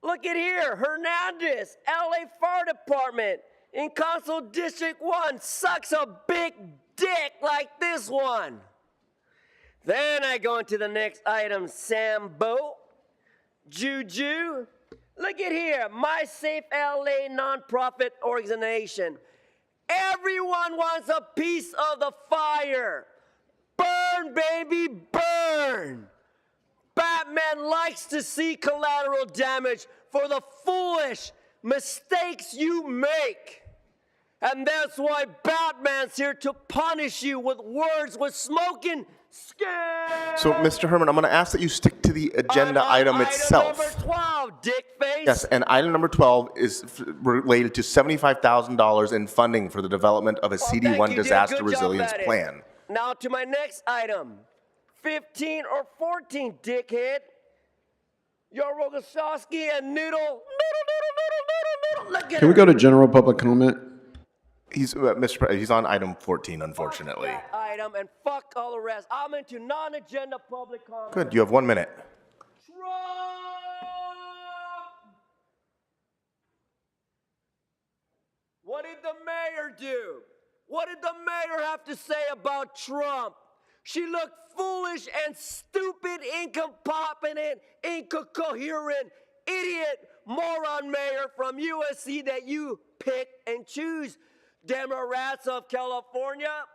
Speaker 15: look at here, Hernandez, LA Fire Department. in Council District 1 sucks a big dick like this one. Then I go into the next item, Sambo, Juju. Look at here, My Safe LA nonprofit organization. Everyone wants a piece of the fire. Burn, baby, burn. Batman likes to see collateral damage for the foolish mistakes you make. And that's why Batman's here to punish you with words with smoking skin.
Speaker 9: So, Mr. Herman, I'm going to ask that you stick to the agenda item itself.
Speaker 15: Item number 12, dick face.
Speaker 9: Yes, and item number 12 is related to $75,000 in funding for the development of a
Speaker 15: Thank
Speaker 9: CD1
Speaker 15: you,
Speaker 9: disaster
Speaker 15: did a good job
Speaker 9: resilience
Speaker 15: at it.
Speaker 9: plan.
Speaker 15: Now to my next item. 15 or 14, dickhead. Your Rogosowski and Noodle. Look at
Speaker 3: Can we
Speaker 15: her.
Speaker 3: go to general public comment?
Speaker 9: He's Mr. President, he's on item 14, unfortunately.
Speaker 15: That item and fuck all the rest. I'm into non-agenda public comment.
Speaker 9: Good, you have 1 minute.
Speaker 15: What did the mayor do? What did the mayor have to say about Trump? She looked foolish and stupid, incompetent, incoherent, idiot, moron mayor from USC that you pick and choose. Democrats of California,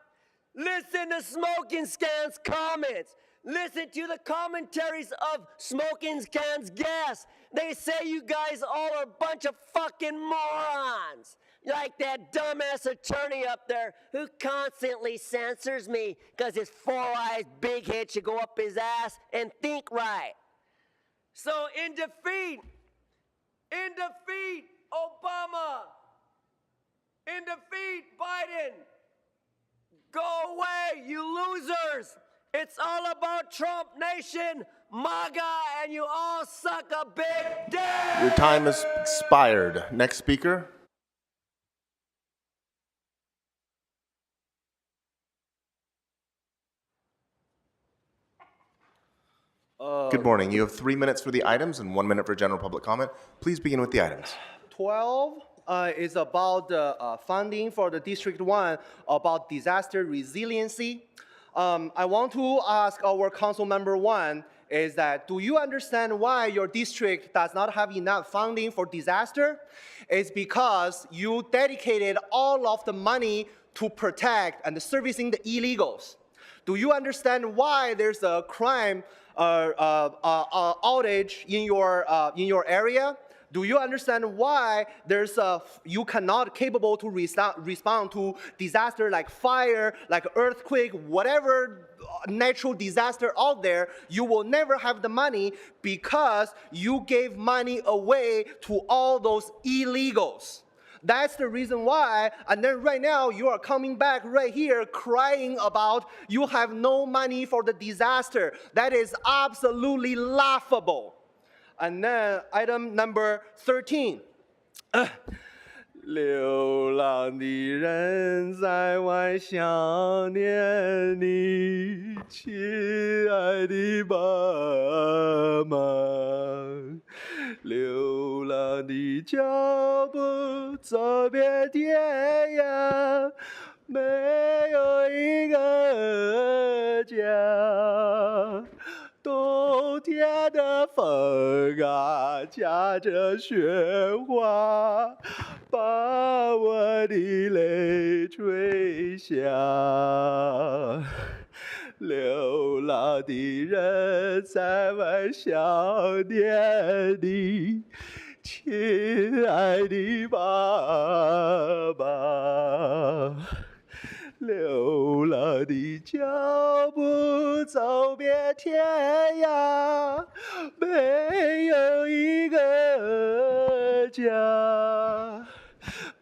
Speaker 15: listen to Smoking Scan's comments. Listen to the commentaries of Smoking Scan's guests. They say you guys all are a bunch of fucking morons. Like that dumbass attorney up there who constantly censors me because his four-eyed big head should go up his ass and think right. So in defeat, Obama, in defeat, Biden, go away, you losers. It's all about Trump Nation, MAGA, and you all suck a big dick.
Speaker 9: Your time has expired. Next speaker. Good morning. You have 3 minutes for the items and 1 minute for general public comment. Please begin with the items.
Speaker 16: 12 is about funding for the District 1 about disaster resiliency. I want to ask our Council Member 1 is that, do you understand why your district does not have enough funding for disaster? It's because you dedicated all of the money to protect and servicing the illegals. Do you understand why there's a crime outage in your area? Do you understand why there's you cannot capable to respond to disaster like fire, like earthquake, whatever natural disaster out there? You will never have the money because you gave money away to all those illegals. That's the reason why, and then right now you are coming back right here crying about you have no money for the disaster. That is absolutely laughable. And then item number 13. 流浪的人在外想念你，亲爱的爸妈。流浪的脚步走遍天涯，没有一个家。冬天的风啊，夹着雪花，把我的泪吹下。流浪的人在外想念你，亲爱的爸爸。流浪的脚步走遍天涯，没有一个家。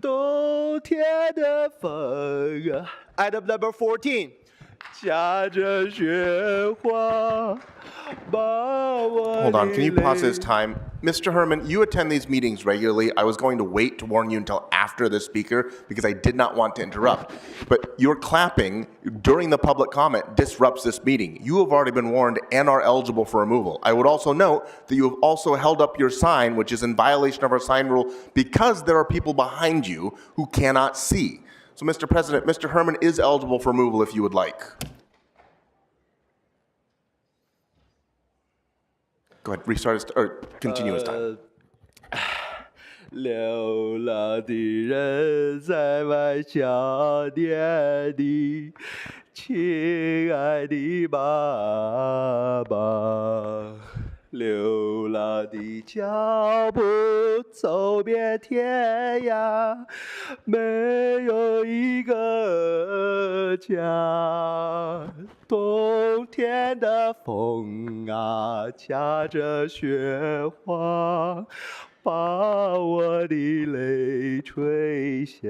Speaker 16: 冬天的风啊 ，Item number 14，夹着雪花，
Speaker 9: Hold on, can you pause this time? Mr. Herman, you attend these meetings regularly. I was going to wait to warn you until after the speaker because I did not want to interrupt. But your clapping during the public comment disrupts this meeting. You have already been warned and are eligible for removal. I would also note that you have also held up your sign, which is in violation of our sign rule, because there are people behind you who cannot see. So, Mr. President, Mr. Herman is eligible for removal if you would like. Go ahead, restart his, or continue his time.
Speaker 19: 流浪的人在外想念你，亲爱的妈妈。流浪的脚步走遍天涯，没有一个家。冬天的风啊，夹着雪花，把我的泪吹下。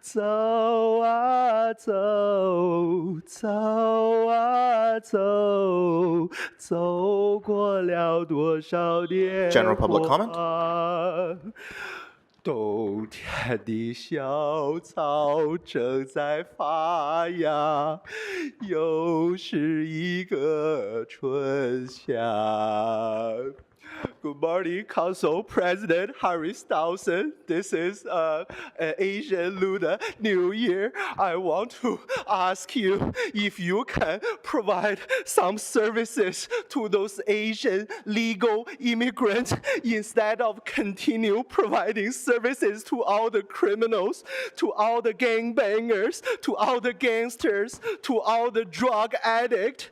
Speaker 19: 走啊走，走啊走，走过了多少年
Speaker 9: General public comment?
Speaker 19: 冬天的小草正在发芽，又是一个春夏。Good morning, Council President Harris Dawson. This is Asian Lunar New Year. I want to ask you if you can provide some services to those Asian legal immigrants instead of continue providing services to all the criminals, to all the gangbangers, to all the gangsters, to all the drug addicts.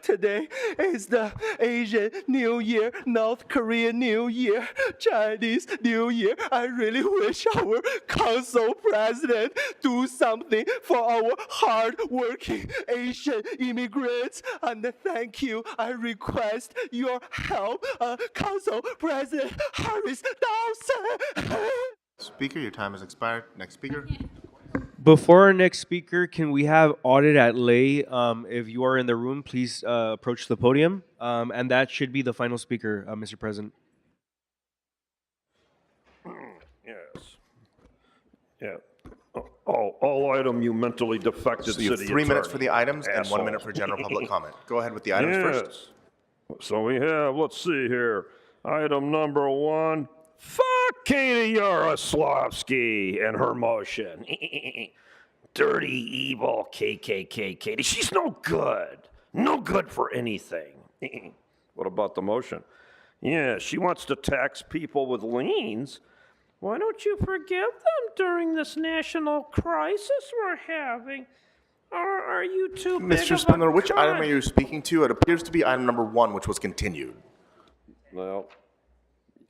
Speaker 19: Today is the Asian New Year, North Korean New Year, Chinese New Year. I really wish our council president do something for our hard-working Asian immigrants. And thank you. I request your help, Council President Harris Dawson.
Speaker 9: Speaker, your time has expired. Next speaker.
Speaker 10: Before our next speaker, can we have audit at lay? If you are in the room, please approach the podium. And that should be the final speaker, Mr. President.
Speaker 20: Yes. Yeah. All item, you mentally defected
Speaker 9: So you have
Speaker 20: city
Speaker 9: 3 minutes
Speaker 20: attorney.
Speaker 9: for the items and 1
Speaker 20: Asshole.
Speaker 9: minute for general public comment. Go ahead with the items first.
Speaker 20: So we have, let's see here, item number 1. Fuck Katie Yaroslavsky and her motion. Dirty, evil KKK Katie. She's no good. No good for anything. What about the motion? Yeah, she wants to tax people with liens. Why don't you forgive them during this national crisis we're having? Or are you too big
Speaker 9: Mr.
Speaker 20: of a
Speaker 9: Spindler, which item are
Speaker 20: cunt?
Speaker 9: you speaking to? It appears to be item number 1, which was continued.
Speaker 20: Well,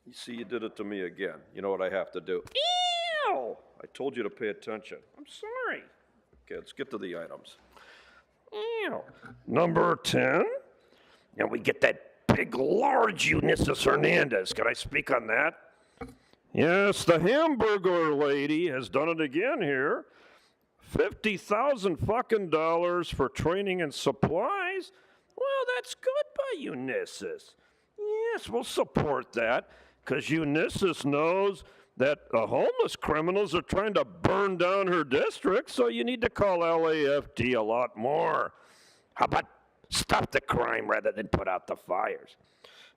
Speaker 20: you see, you did it to me again. You know what I have to do? Ew! I told you to pay attention. I'm sorry. Okay, let's get to the items. Ew. Number 10. And we get that big, large Eunices Hernandez. Can I speak on that? Yes, the hamburger lady has done it again here. $50,000 fucking dollars for training and supplies. Well, that's good by Eunices. Yes, we'll support that, because Eunices knows that the homeless criminals are trying to burn down her district, so you need to call LAFD a lot more. How about stop the crime rather than put out the fires?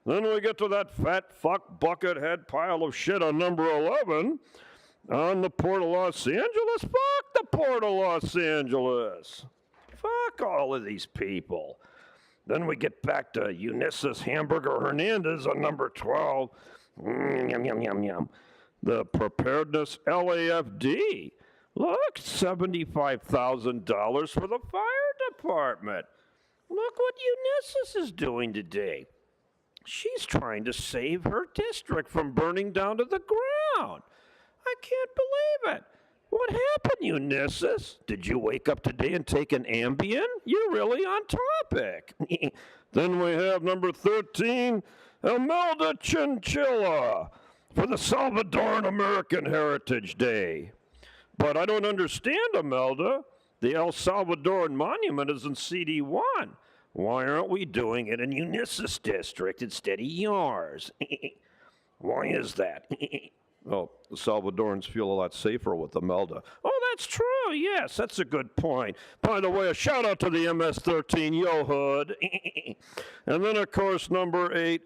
Speaker 20: Then we get to that fat fuck bucket head pile of shit on number 11 on the Port of Los Angeles. Fuck the Port of Los Angeles. Fuck all of these people. Then we get back to Eunices Hamburger Hernandez on number 12. Yum, yum, yum, yum. The Preparedness LAFD. Look, $75,000 for the fire department. Look what Eunices is doing today. She's trying to save her district from burning down to the ground. I can't believe it. What happened, Eunices? Did you wake up today and take an Ambien? You're really on topic. Then we have number 13, Imelda Chinchilla for the Salvadoran American Heritage Day. But I don't understand, Imelda. The El Salvadoran Monument is in CD1. Why aren't we doing it in Unisys District instead of yours? Why is that? Well, the Salvadorans feel a lot safer with Imelda. Oh, that's true. Yes, that's a good point. By the way, a shout out to the MS-13 Yo Hood. And then, of course, number 8,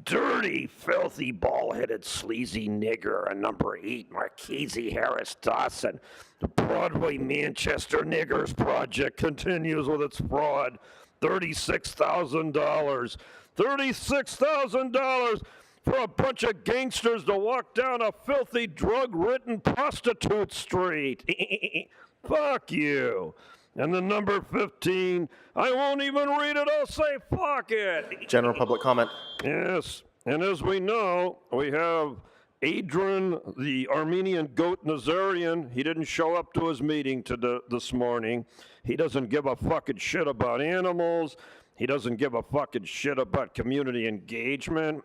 Speaker 20: dirty, filthy, ball-headed, sleazy nigger. And number 8, Marquise Harris Dawson. The Broadway Manchester Niggers Project continues with its fraud. $36,000. $36,000 for a bunch of gangsters to walk down a filthy, drug-ridden prostitute street. Fuck you. And then number 15, I won't even read it, I'll say fuck it.
Speaker 9: General public comment.
Speaker 20: Yes, and as we know, we have Adrian, the Armenian goat Nazarian. He didn't show up to his meeting this morning. He doesn't give a fucking shit about animals. He doesn't give a fucking shit about community engagement.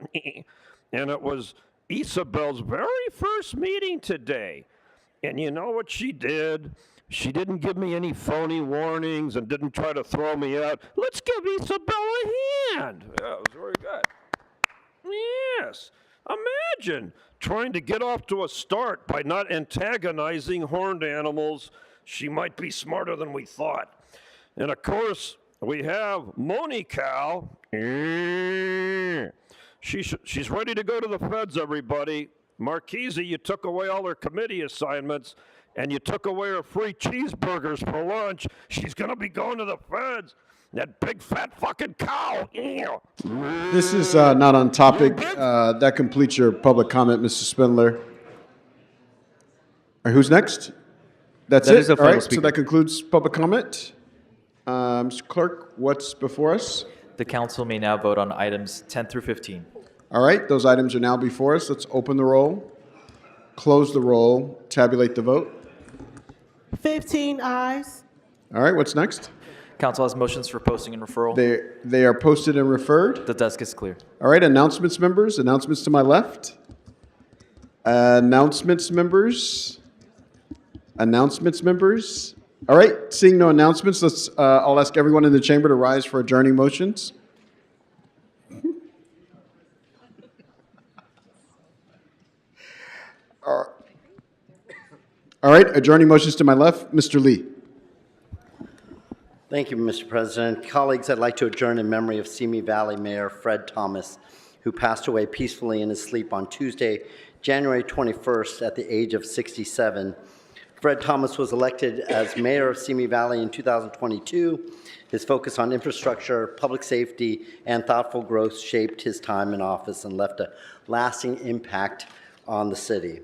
Speaker 20: And it was Isabel's very first meeting today. And you know what she did? She didn't give me any phony warnings and didn't try to throw me out. Let's give Isabel a hand. Yeah, it was very good. Yes. Imagine trying to get off to a start by not antagonizing horned animals. She might be smarter than we thought. And of course, we have Monical. She's ready to go to the feds, everybody. Marquise, you took away all her committee assignments, and you took away her free cheeseburgers for lunch. She's going to be going to the feds. That big fat fucking cow.
Speaker 3: This is not on topic. That completes your public comment, Mr. Spindler. All right, who's next? That's
Speaker 10: That
Speaker 3: it?
Speaker 10: is the
Speaker 3: All
Speaker 10: final
Speaker 3: right, so
Speaker 10: speaker.
Speaker 3: that concludes public comment. Mr. Clerk, what's before us?
Speaker 5: The council may now vote on items 10 through 15.
Speaker 3: All right, those items are now before us. Let's open the roll, close the roll, tabulate the vote.
Speaker 18: 15 ayes.
Speaker 3: All right, what's next?
Speaker 5: Council has motions for posting and referral.
Speaker 3: They are posted and referred.
Speaker 5: The desk is clear.
Speaker 3: All right, announcements, members. Announcements to my left. Announcements, members. Announcements, members. All right, seeing no announcements, I'll ask everyone in the chamber to rise for adjourning motions. All right, adjourning motions to my left. Mr. Lee.
Speaker 4: Thank you, Mr. President. Colleagues, I'd like to adjourn in memory of Simi Valley Mayor Fred Thomas, who passed away peacefully in his sleep on Tuesday, January 21st, at the age of 67. Fred Thomas was elected as mayor of Simi Valley in 2022. His focus on infrastructure, public safety, and thoughtful growth shaped his time in office and left a lasting impact on the city.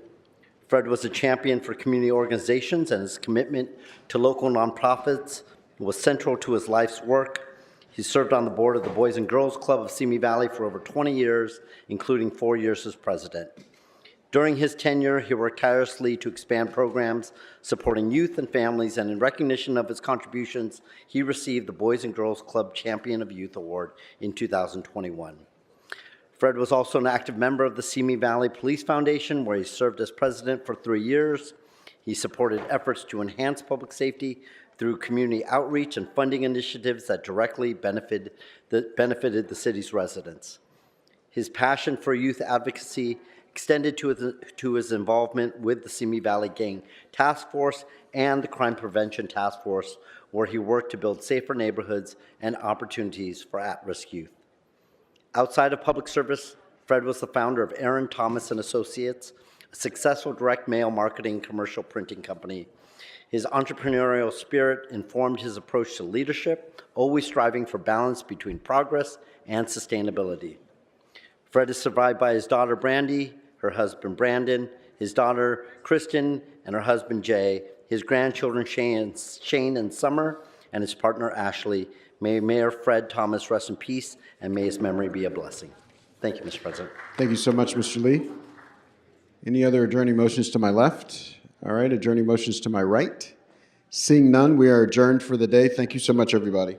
Speaker 4: Fred was a champion for community organizations, and his commitment to local nonprofits was central to his life's work. He served on the board of the Boys and Girls Club of Simi Valley for over 20 years, including 4 years as president. During his tenure, he worked tirelessly to expand programs supporting youth and families, and in recognition of his contributions, he received the Boys and Girls Club Champion of Youth Award in 2021. Fred was also an active member of the Simi Valley Police Foundation, where he served as president for 3 years. He supported efforts to enhance public safety through community outreach and funding initiatives that directly benefited the city's residents. His passion for youth advocacy extended to his involvement with the Simi Valley Gang Task Force and the Crime Prevention Task Force, where he worked to build safer neighborhoods and opportunities for at-risk youth. Outside of public service, Fred was the founder of Aaron Thomas and Associates, a successful direct mail marketing commercial printing company. His entrepreneurial spirit informed his approach to leadership, always striving for balance between progress and sustainability. Fred is survived by his daughter Brandy, her husband Brandon, his daughter Kristen, and her husband Jay, his grandchildren Shane and Summer, and his partner Ashley. May Mayor Fred Thomas rest in peace, and may his memory be a blessing. Thank you, Mr. President.
Speaker 3: Thank you so much, Mr. Lee. Any other adjourning motions to my left? All right, adjourning motions to my right. Seeing none, we are adjourned for the day. Thank you so much, everybody.